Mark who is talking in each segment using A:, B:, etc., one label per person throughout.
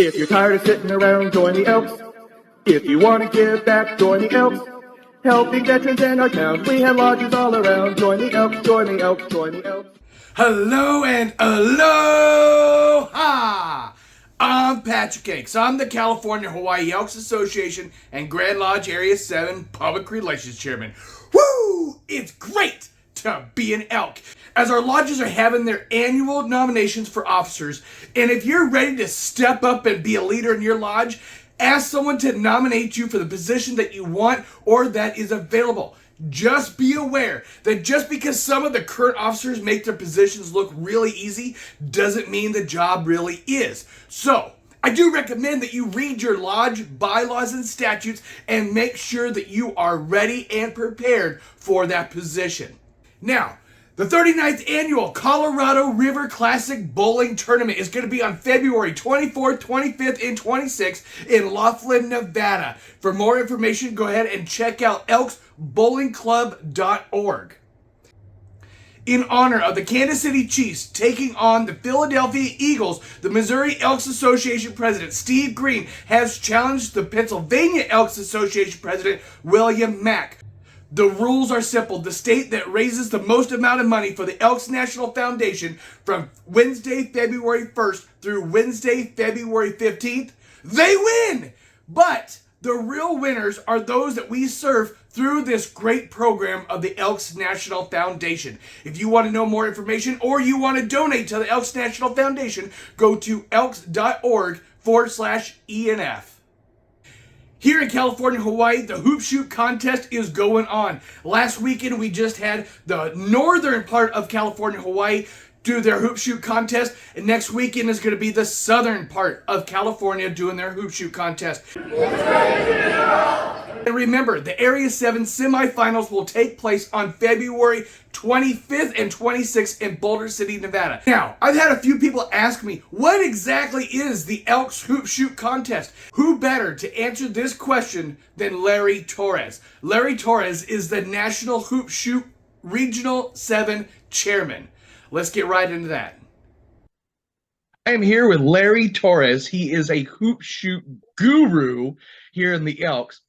A: If you're tired of sitting around, join the Elks. If you want to give back, join the Elks. Helping veterans in our town, we have lodges all around. Join the Elks, join the Elks, join the Elks.
B: Hello and aloha! I'm Patrick Elks. I'm the California Hawaii Elks Association and Grand Lodge Area 7 Public Relations Chairman. Woo! It's great to be an elk, as our lodges are having their annual nominations for officers, and if you're ready to step up and be a leader in your lodge, ask someone to nominate you for the position that you want or that is available. Just be aware that just because some of the current officers make their positions look really easy doesn't mean the job really is. So, I do recommend that you read your lodge bylaws and statutes and make sure that you are ready and prepared for that position. Now, the 39th annual Colorado River Classic Bowling Tournament is going to be on February 24th, 25th, and 26th in Laughlin, Nevada. For more information, go ahead and check out elksbowlingclub.org. In honor of the Kansas City Chiefs taking on the Philadelphia Eagles, the Missouri Elks Association President Steve Green has challenged the Pennsylvania Elks Association President William Mack. The rules are simple. The state that raises the most amount of money for the Elks National Foundation from Wednesday, February 1st through Wednesday, February 15th, they win! But the real winners are those that we serve through this great program of the Elks National Foundation. If you want to know more information or you want to donate to the Elks National Foundation, go to elks.org/ENF. Here in California, Hawaii, the hoop shoot contest is going on. Last weekend, we just had the northern part of California, Hawaii, do their hoop shoot contest. And next weekend is going to be the southern part of California doing their hoop shoot contest. And remember, the Area 7 semifinals will take place on February 25th and 26th in Boulder City, Nevada. Now, I've had a few people ask me, what exactly is the Elks Hoop Shoot Contest? Who better to answer this question than Larry Torres? Larry Torres is the National Hoop Shoot Regional 7 Chairman. Let's get right into that. I am here with Larry Torres. He is a hoop shoot guru here in the Elks.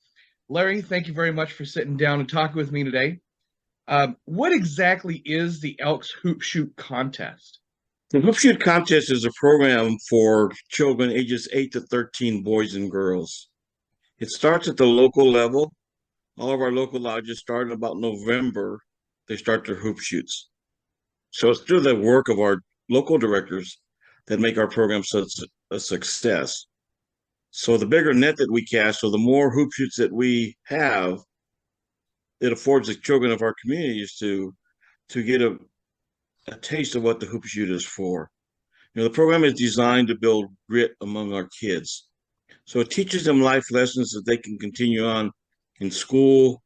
B: Larry, thank you very much for sitting down and talking with me today. What exactly is the Elks Hoop Shoot Contest?
C: The Hoop Shoot Contest is a program for children ages 8 to 13, boys and girls. It starts at the local level. All of our local lodges start in about November. They start their hoop shoots. So it's through the work of our local directors that make our program such a success. So the bigger net that we cast, so the more hoop shoots that we have, it affords the children of our communities to get a taste of what the hoop shoot is for. You know, the program is designed to build grit among our kids. So it teaches them life lessons that they can continue on in school,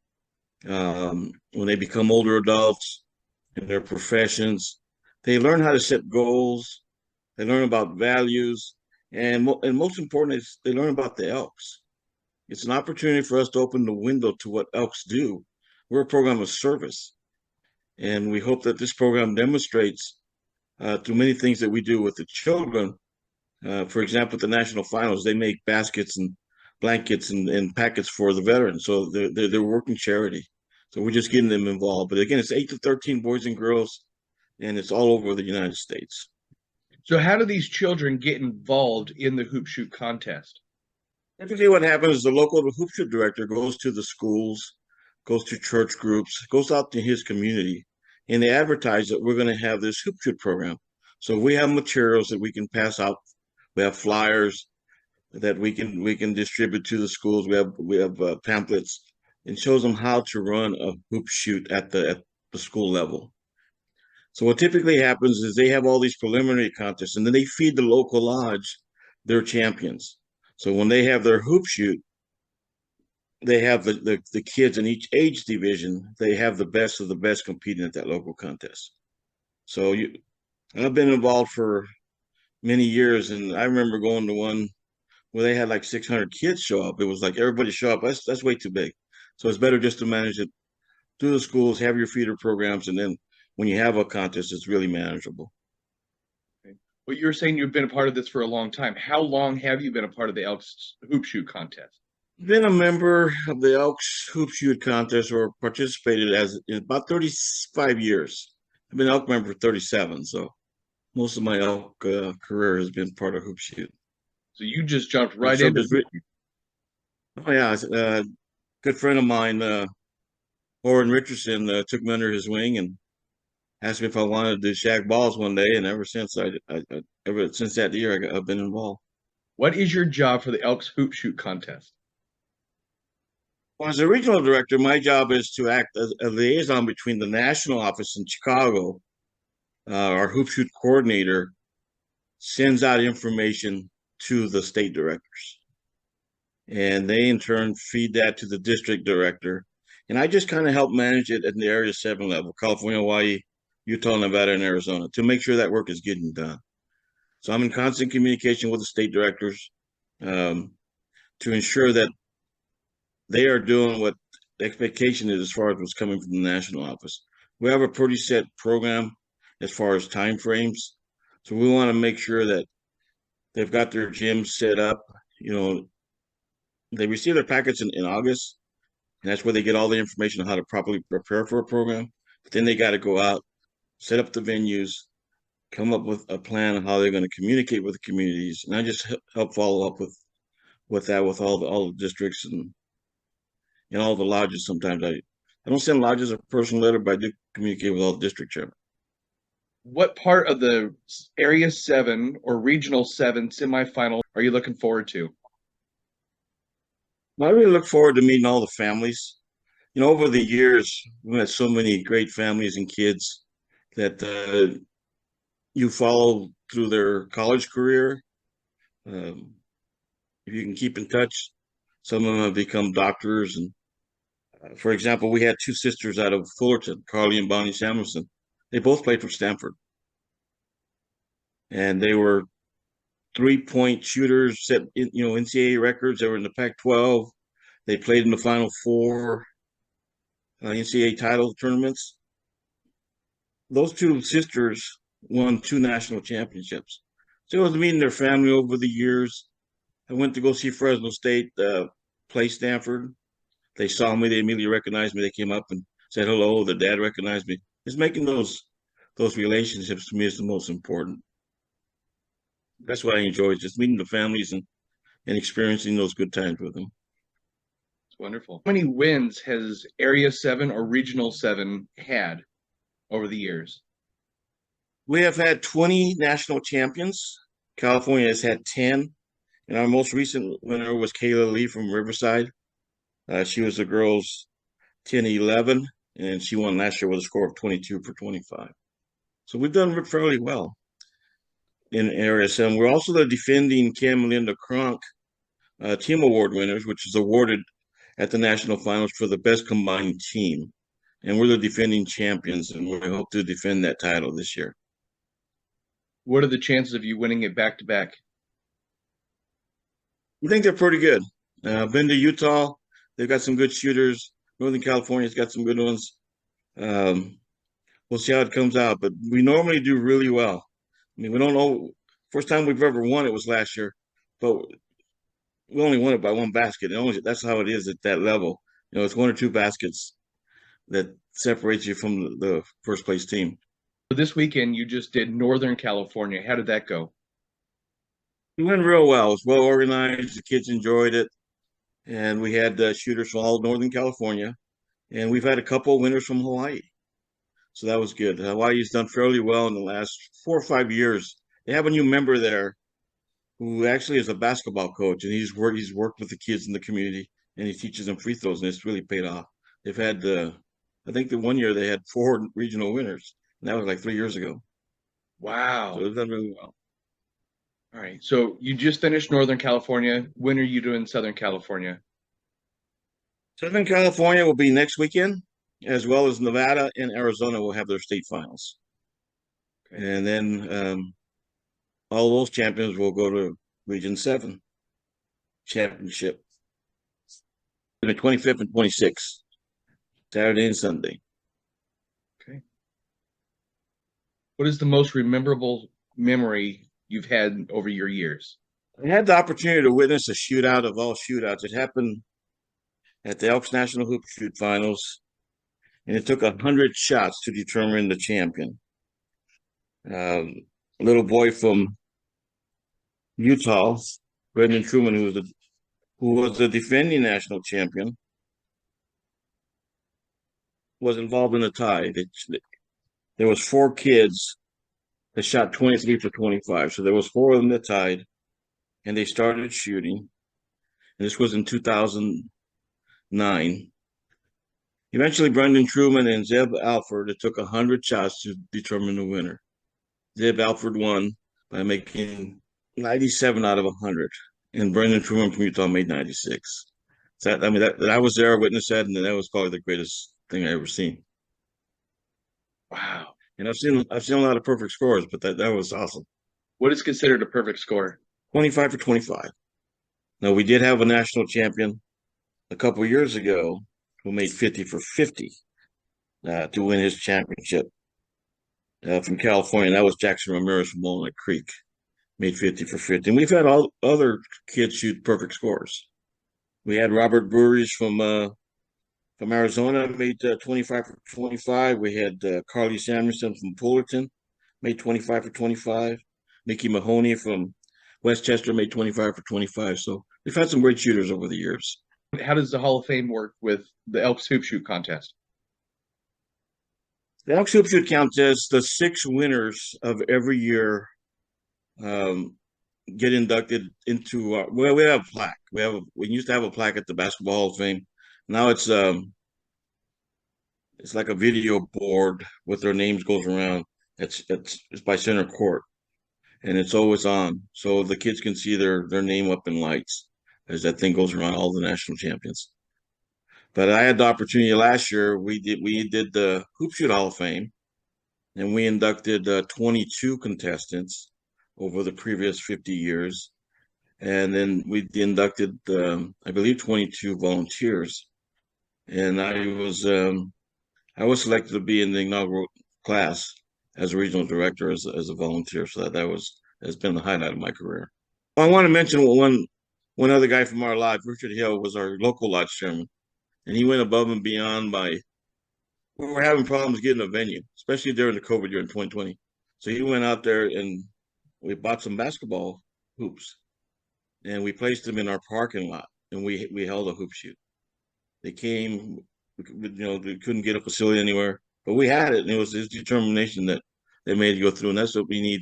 C: when they become older adults, in their professions. They learn how to set goals. They learn about values. And most important is they learn about the Elks. It's an opportunity for us to open the window to what Elks do. We're a program of service. And we hope that this program demonstrates through many things that we do with the children. For example, at the national finals, they make baskets and blankets and packets for the veterans. So they're working charity. So we're just getting them involved. But again, it's 8 to 13 boys and girls, and it's all over the United States.
B: So how do these children get involved in the hoop shoot contest?
C: Typically what happens is the local hoop shoot director goes to the schools, goes to church groups, goes out to his community, and they advertise that we're going to have this hoop shoot program. So we have materials that we can pass out. We have flyers that we can distribute to the schools. We have pamphlets, and shows them how to run a hoop shoot at the school level. So what typically happens is they have all these preliminary contests, and then they feed the local lodge their champions. So when they have their hoop shoot, they have the kids in each age division. They have the best of the best competing at that local contest. So I've been involved for many years, and I remember going to one where they had like 600 kids show up. It was like everybody show up. That's way too big. So it's better just to manage it through the schools, have your feeder programs, and then when you have a contest, it's really manageable.
D: Well, you're saying you've been a part of this for a long time. How long have you been a part of the Elks hoop shoot contest?
C: Been a member of the Elks Hoop Shoot contest or participated as in about 35 years. I've been an Elk member for 37, so most of my Elk career has been part of Hoop Shoot.
D: So you just jumped
C: And
D: right
C: so
D: into
C: there's, oh yeah, a good friend of mine, Warren Richardson, took me under his wing and asked me if I wanted to shag balls one day, and ever since that year, I've been involved.
D: What is your job for the Elks hoop shoot contest?
C: Well, as a regional director, my job is to act as a liaison between the national office in Chicago. Our hoop shoot coordinator sends out information to the state directors, and they in turn feed that to the district director. And I just kind of help manage it at the Area 7 level, California, Hawaii, Utah, Nevada, and Arizona, to make sure that work is getting done. So I'm in constant communication with the state directors um, to ensure that they are doing what the expectation is as far as what's coming from the national office. We have a pretty set program as far as time frames. So we want to make sure that they've got their gyms set up. You know, they receive their packets in August, and that's where they get all the information on how to properly prepare for a program. But then they got to go out, set up the venues, come up with a plan on how they're going to communicate with the communities. And I just help follow up with that with all the districts and all the lodges. Sometimes I don't send lodges a personal letter, but I do communicate with all the district chairmen.
D: What part of the Area 7 or Regional 7 semifinal are you looking forward to?
C: I really look forward to meeting all the families. You know, over the years, we've had so many great families and kids that you follow through their college career. Um, if you can keep in touch, some of them have become doctors. And for example, we had two sisters out of Fullerton, Carly and Bonnie Samuelson. They both played for Stanford, and they were 3-point shooters, set NCAA records. They were in the Pac-12. They played in the Final Four NCAA title tournaments. Those two sisters won 2 national championships. So I was meeting their family over the years. I went to go see Fresno State play Stanford. They saw me. They immediately recognized me. They came up and said hello. Their dad recognized me. Just making those relationships to me is the most important. That's what I enjoy, just meeting the families and experiencing those good times with them.
D: It's wonderful. How many wins has Area 7 or Regional 7 had over the years?
C: We have had 20 national champions. California has had 10. And our most recent winner was Kayla Lee from Riverside. She was the girls 10-11, and she won last year with a score of 22 for 25. So we've done fairly well in Area 7. We're also the defending Cam and Linda Cronk Team Award winners, which is awarded at the national finals for the best combined team. And we're the defending champions, and we hope to defend that title this year.
D: What are the chances of you winning it back to back?
C: I think they're pretty good. I've been to Utah. They've got some good shooters. Northern California's got some good ones. We'll see how it comes out, but we normally do really well. I mean, we don't know. First time we've ever won it was last year, but we only won it by 1 basket. That's how it is at that level. You know, it's 1 or 2 baskets that separates you from the first place team.
D: This weekend, you just did Northern California. How did that go?
C: It went real well. It was well organized. The kids enjoyed it. And we had shooters from all Northern California. And we've had a couple winners from Hawaii. So that was good. Hawaii's done fairly well in the last 4 or 5 years. They have a new member there who actually is a basketball coach, and he's worked with the kids in the community, and he teaches them free throws, and it's really paid off. They've had I think the one year they had 4 regional winners, and that was like 3 years ago.
D: Wow.
C: So they've done really well.
D: All right. So you just finished Northern California. When are you doing Southern California?
C: Southern California will be next weekend, as well as Nevada and Arizona will have their state finals. Okay. And then all those champions will go to Region 7 championship. The 25th and 26th, Saturday and Sunday.
D: Okay. What is the most memorable memory you've had over your years?
C: I had the opportunity to witness a shootout of all shootouts. It happened at the Elks National Hoop Shoot Finals, and it took 100 shots to determine the champion. A little boy from Utah, Brendan Truman, who was the defending national champion, was involved in the tie. There was 4 kids that shot 23 for 25. So there was 4 of them that tied, and they started shooting. And this was in 2009. Eventually, Brendan Truman and Zeb Alford, it took 100 shots to determine the winner. Zeb Alford won by making 97 out of 100, and Brendan Truman from Utah made 96. So I was there, I witnessed that, and that was probably the greatest thing I ever seen.
D: Wow.
C: And I've seen a lot of perfect scores, but that was awesome.
D: What is considered a perfect score?
C: 25 for 25. Now, we did have a national champion a couple of years ago who made 50 for 50 to win his championship from California. That was Jackson Ramirez from Walnut Creek, made 50 for 50. And we've had all other kids shoot perfect scores. We had Robert Breweries from Arizona, made 25 for 25. We had Carly Samuelson from Fullerton, made 25 for 25. Mickey Mahoney from Westchester made 25 for 25. So we've had some great shooters over the years.
D: How does the Hall of Fame work with the Elks Hoop Shoot contest?
C: The Elks Hoop Shoot contest, the 6 winners of every year get inducted into. We have a plaque. We used to have a plaque at the Basketball Hall of Fame. Now it's like a video board with their names goes around. It's by center court, and it's always on, so the kids can see their name up in lights as that thing goes around all the national champions. But I had the opportunity last year. We did the Hoop Shoot Hall of Fame, and we inducted 22 contestants over the previous 50 years, and then we inducted I believe 22 volunteers, and I was selected to be in the inaugural class as a regional director as a volunteer. So that's been the highlight of my career. I want to mention one other guy from our lodge, Richard Hill, was our local lodge chairman, and he went above and beyond we were having problems getting a venue, especially during the COVID year in 2020. So he went out there and we bought some basketball hoops and we placed them in our parking lot, and we held a hoop shoot. They came, they couldn't get a facility anywhere, but we had it, and it was his determination that they made it go through, and that's what we need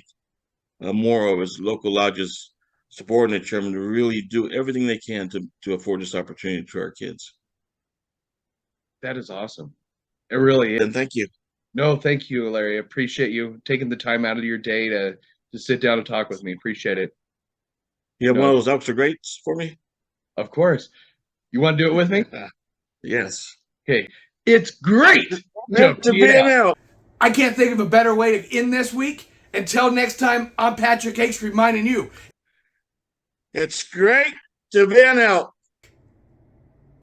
C: more of as local lodges supporting the chairman to really do everything they can to afford this opportunity to our kids.
D: That is awesome. It really is.
C: And thank you.
D: No, thank you, Larry. I appreciate you taking the time out of your day to sit down and talk with me. Appreciate it.
C: You have one of those Elks are greats for me?
D: Of course. You want to do it with me?
C: Yes.
D: Okay. It's great
C: to be an Elk.
B: I can't think of a better way to end this week. Until next time, I'm Patrick H. reminding you.
C: It's great to be an Elk.